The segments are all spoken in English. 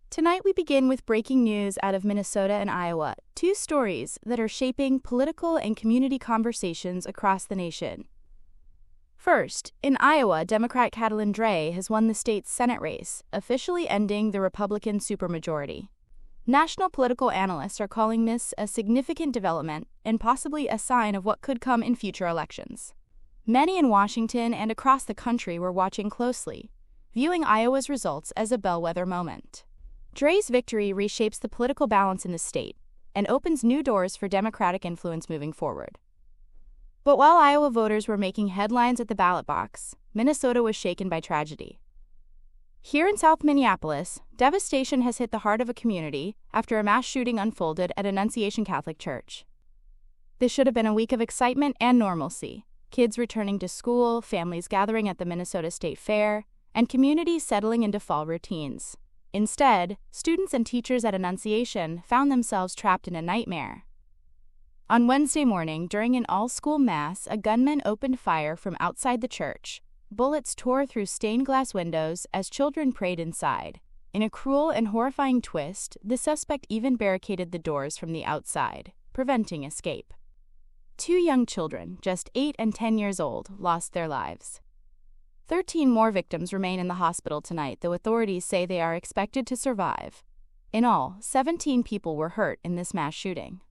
Tonight we begin with breaking news out of Minnesota and Iowa, two stories that are shaping political and community conversations across the nation. First, in Iowa, Democrat Catalin Dre has won the state's Senate race, officially ending the Republican supermajority. National political analysts are calling this a significant development and possibly a sign of what could come in future elections. Many in Washington and across the country were watching closely, viewing Iowa's results as a bellwether moment. Dre's victory reshapes the political balance in the state and opens new doors for Democratic influence moving forward. But while Iowa voters were making headlines at the ballot box, Minnesota was shaken by tragedy. Here in South Minneapolis, devastation has hit the heart of a community after a mass shooting unfolded at Annunciation Catholic Church. This should have been a week of excitement and normalcy, kids returning to school, families gathering at the Minnesota State Fair, and communities settling into fall routines. Instead, students and teachers at Annunciation found themselves trapped in a nightmare. On Wednesday morning, during an all-school mass, a gunman opened fire from outside the church. Bullets tore through stained glass windows as children prayed inside. In a cruel and horrifying twist, the suspect even barricaded the doors from the outside, preventing escape. 2 young children, just 8 and 10 years old, lost their lives. 13 more victims remain in the hospital tonight, though authorities say they are expected to survive. In all, 17 people were hurt in this mass shooting.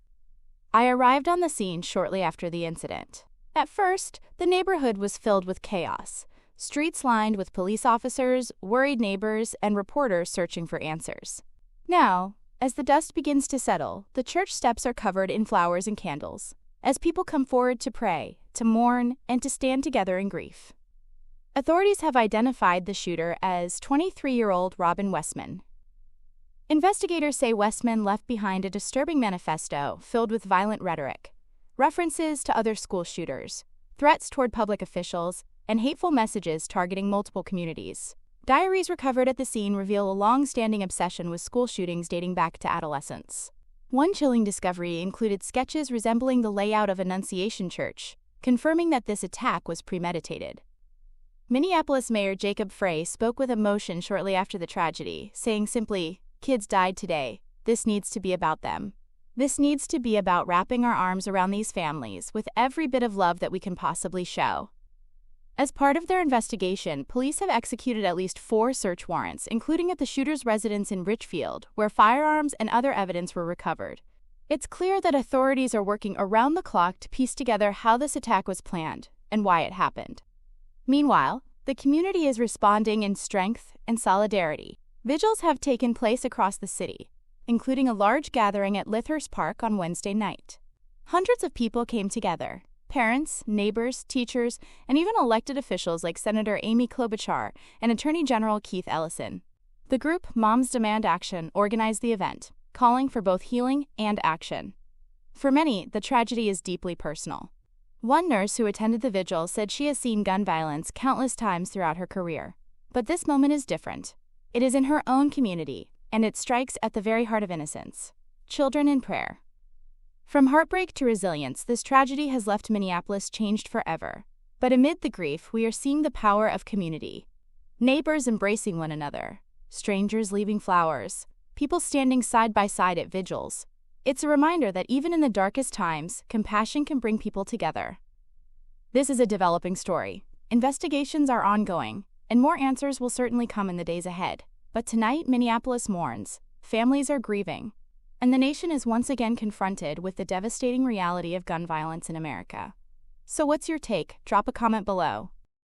I arrived on the scene shortly after the incident. At first, the neighborhood was filled with chaos. Streets lined with police officers, worried neighbors, and reporters searching for answers. Now, as the dust begins to settle, the church steps are covered in flowers and candles, as people come forward to pray, to mourn, and to stand together in grief. Authorities have identified the shooter as 23-year-old Robin Westman. Investigators say Westman left behind a disturbing manifesto filled with violent rhetoric, references to other school shooters, threats toward public officials, and hateful messages targeting multiple communities. Diaries recovered at the scene reveal a long-standing obsession with school shootings dating back to adolescence. One chilling discovery included sketches resembling the layout of Annunciation Church, confirming that this attack was premeditated. Minneapolis Mayor Jacob Frey spoke with emotion shortly after the tragedy, saying simply, "Kids died today. This needs to be about them. This needs to be about wrapping our arms around these families with every bit of love that we can possibly show." As part of their investigation, police have executed at least 4 search warrants, including at the shooter's residence in Richfield, where firearms and other evidence were recovered. It's clear that authorities are working around the clock to piece together how this attack was planned and why it happened. Meanwhile, the community is responding in strength and solidarity. Vigils have taken place across the city, including a large gathering at Lythurst Park on Wednesday night. Hundreds of people came together: parents, neighbors, teachers, and even elected officials like Senator Amy Klobuchar and Attorney General Keith Ellison. The group Moms Demand Action organized the event, calling for both healing and action. For many, the tragedy is deeply personal. One nurse who attended the vigil said she has seen gun violence countless times throughout her career. But this moment is different. It is in her own community, and it strikes at the very heart of innocence: children in prayer. From heartbreak to resilience, this tragedy has left Minneapolis changed forever. But amid the grief, we are seeing the power of community. Neighbors embracing one another, strangers leaving flowers, people standing side by side at vigils. It's a reminder that even in the darkest times, compassion can bring people together. This is a developing story. Investigations are ongoing, and more answers will certainly come in the days ahead. But tonight, Minneapolis mourns, families are grieving, and the nation is once again confronted with the devastating reality of gun violence in America. So what's your take? Drop a comment below.